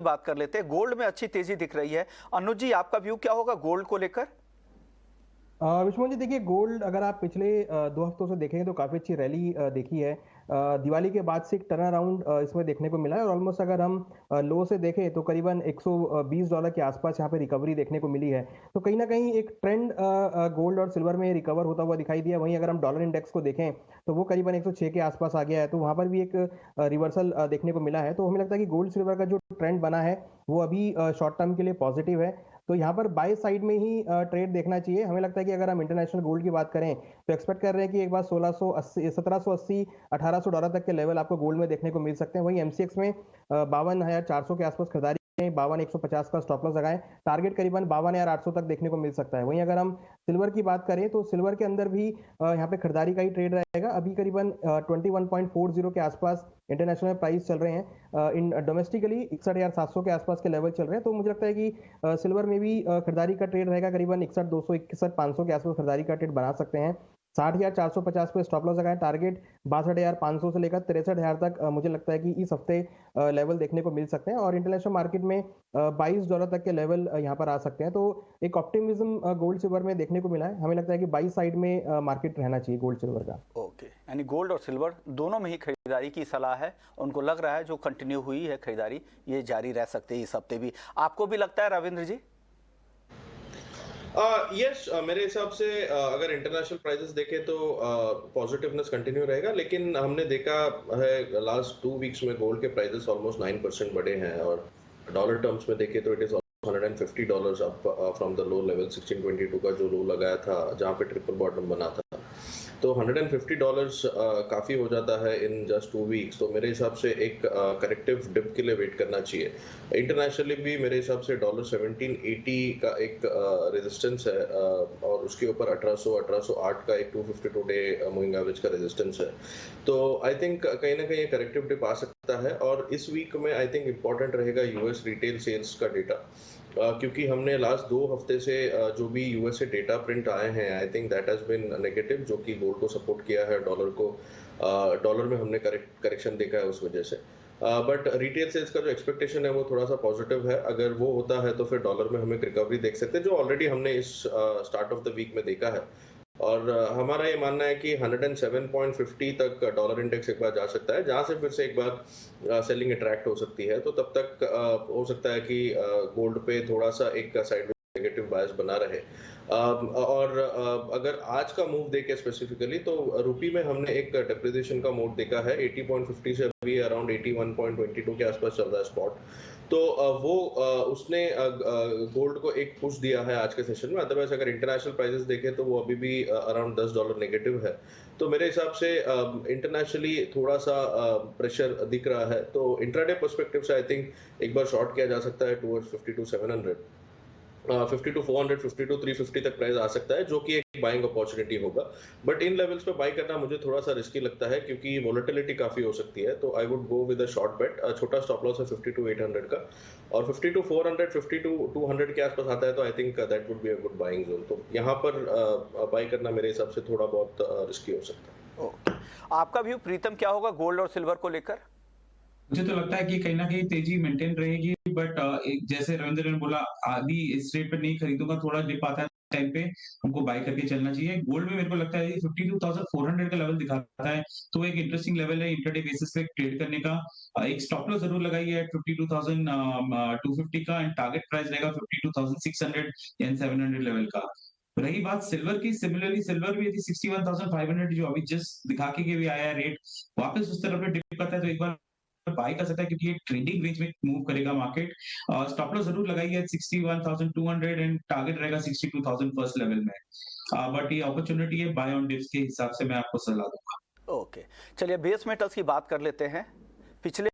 बात कर लेते हैं। गोल्ड में अच्छी तेजी दिख रही है। अनुज जी, आपका व्यू क्या होगा गोल्ड को लेकर? विष्णु जी, देखिए गोल्ड अगर आप पिछले 2 हफ्तों से देखेंगे तो काफ़ी अच्छी रैली देखी है। दिवाली के बाद से एक टर्न अराउंड इसमें देखने को मिला है और ऑलमोस्ट अगर हम लो से देखें तो करीबन $120 के आसपास यहाँ पे रिकवरी देखने को मिली है। तो कहीं ना कहीं एक ट्रेंड गोल्ड और सिल्वर में रिकवर होता हुआ दिखाई दिया। वहीं अगर हम डॉलर इंडेक्स को देखें तो वो करीबन 106 के आसपास आ गया है, तो वहाँ पर भी एक रिवर्सल देखने को मिला है। तो हमें लगता है कि गोल्ड सिल्वर का जो ट्रेंड बना है वो अभी शॉर्ट टर्म के लिए पॉजिटिव है। तो यहाँ पर बाय साइड में ही ट्रेड देखना चाहिए। हमें लगता है कि अगर हम इंटरनेशनल गोल्ड की बात करें तो एक्सपेक्ट कर रहे हैं कि एक बार 1680 1780 $1800 तक के लेवल आपको गोल्ड में देखने को मिल सकते हैं। वहीं एमसीएक्स में 52,400 के आसपास खरीदारी, 52,150 का स्टॉप लॉस लगाएं। टारगेट करीबन 52,800 तक देखने को मिल सकता है। वहीं अगर हम सिल्वर की बात करें तो सिल्वर के अंदर भी यहाँ पे खरीदारी का ही ट्रेड रहेगा। अभी करीबन 21.40 के आसपास इंटरनेशनल प्राइस चल रहे हैं। इन डोमेस्टिकली 61,700 के आसपास के लेवल चल रहे हैं। तो मुझे लगता है कि सिल्वर में भी खरीदारी का ट्रेड रहेगा। करीबन 61,200 61,500 के आसपास खरीदारी का ट्रेड बना सकते हैं। 60,450 पे स्टॉप लॉस लगाएं। टारगेट 62,500 से लेकर 63,000 तक मुझे लगता है कि इस हफ्ते लेवल देखने को मिल सकते हैं और इंटरनेशनल मार्केट में $22 तक के लेवल यहाँ पर आ सकते हैं। तो एक ऑप्टिमिज्म गोल्ड सिल्वर में देखने को मिला है। हमें लगता है कि बाई साइड में मार्केट रहना चाहिए गोल्ड सिल्वर का। ओके, यानी गोल्ड और सिल्वर दोनों में ही खरीदारी की सलाह है। उनको लग रहा है जो कंटिन्यू हुई है खरीदारी ये जारी रह सकती है इस हफ्ते भी। आपको भी लगता है रविंद्र जी? यस, मेरे हिसाब से अगर इंटरनेशनल प्राइसेस देखें तो पॉजिटिवनेस कंटिन्यू रहेगा, लेकिन हमने देखा है लास्ट 2 वीक्स में गोल्ड के प्राइसेस ऑलमोस्ट 9% बढ़े हैं और डॉलर टर्म्स में देखें तो it is $150 up from the low level 1622 का जो लो लगाया था जहां पे ट्रिपल बॉटम बना था। तो $150 काफ़ी हो जाता है इन जस्ट 2 वीक्स। तो मेरे हिसाब से एक करेक्टिव डिप के लिए वेट करना चाहिए। इंटरनेशनली भी मेरे हिसाब से डॉलर 1780 का एक रेजिस्टेंस है और उसके ऊपर 1808 का एक 252 डे मूविंग एवरेज का रेजिस्टेंस है। तो आई थिंक कहीं ना कहीं करेक्टिव डिप आ सकता है और इस वीक में आई थिंक इम्पोर्टेंट रहेगा यूएस रिटेल सेल्स का डेटा। क्योंकि हमने लास्ट 2 हफ्ते से जो भी यूएस से डेटा प्रिंट आए हैं I think that has been negative, जो कि गोल्ड को सपोर्ट किया है। डॉलर में हमने करेक्शन देखा है उस वजह से। बट रिटेल सेल्स का जो एक्सपेक्टेशन है वो थोड़ा सा पॉजिटिव है। अगर वो होता है तो फिर डॉलर में हमें एक रिकवरी देख सकते हैं, जो ऑलरेडी हमने इस स्टार्ट ऑफ द वीक में देखा है। और हमारा ये मानना है कि 107.50 तक डॉलर इंडेक्स एक बार जा सकता है, जहां से फिर से एक बार सेलिंग अट्रैक्ट हो सकती है। तो तब तक हो सकता है कि गोल्ड पे थोड़ा सा एक साइड नेगेटिव बायस बना रहे। और अगर आज का मूव देखें स्पेसिफिकली तो रुपी में हमने एक डेप्रिसिएशन का मोड देखा है। 80.50 से अभी अराउंड 81.22 के आसपास चल रहा है स्पॉट। तो वो उसने गोल्ड को एक पुश दिया है आज के सेशन में। अदरवाइज अगर इंटरनेशनल प्राइसेस देखें तो वो अभी भी अराउंड $10 नेगेटिव है। तो मेरे हिसाब से इंटरनेशनली थोड़ा सा प्रेशर दिख रहा है। तो इंट्राडे पर्सपेक्टिव से आई थिंक एक बार शॉर्ट किया जा सकता है टुवर्ड्स 52,700, 52,400, 52,350 तक प्राइस आ सकता है, जो कि एक बाइंग अपॉर्चुनिटी होगा। बट इन लेवल्स पे बाई करना मुझे थोड़ा सा रिस्की लगता है क्योंकि वोलेटिलिटी काफी हो सकती है। तो I would go with a short bet. छोटा स्टॉप लॉस है 52,800 का और 52,400, 52,200 के आसपास आता है तो आई think that would be a good buying zone. तो यहाँ पर बाई करना मेरे हिसाब से थोड़ा बहुत रिस्की हो सकता है। ओके, आपका व्यू प्रीतम क्या होगा गोल्ड और सिल्वर को लेकर? मुझे तो लगता है कि कहीं ना कहीं तेजी मेंटेन रहेगी, बट जैसे रविंद्र ने बोला, आदि इस रेट पे नहीं खरीदूंगा, थोड़ा डिप आता है टाइम पे हमको बाय करके चलना चाहिए। गोल्ड में मेरे को लगता है 52,400 का लेवल दिखाता है, तो एक इंटरेस्टिंग लेवल है इंट्राडे बेसिस पे ट्रेड करने का। एक स्टॉप लॉस जरूर लगाइए एट 52,250 का एंड टारगेट प्राइस रहेगा 52,600 एंड 700 लेवल का। रही बात सिल्वर की, सिमिलरली सिल्वर भी यदि 61,500 जो अभी जस्ट दिखा के भी आया है रेट, वापस उस तरफ डिप करता है तो एक बार बाय कर सकता है, क्योंकि ये ट्रेंडिंग रेंज में मूव करेगा मार्केट। स्टॉप लॉस जरूर लगाइए 61,200 एंड टारगेट रहेगा 62,000 फर्स्ट लेवल में। बट ये अपॉर्चुनिटी है बाय ऑन डिप्स के हिसाब से मैं आपको सलाह दूंगा। ओके, चलिए बेस मेटल्स की बात कर लेते हैं। पिछले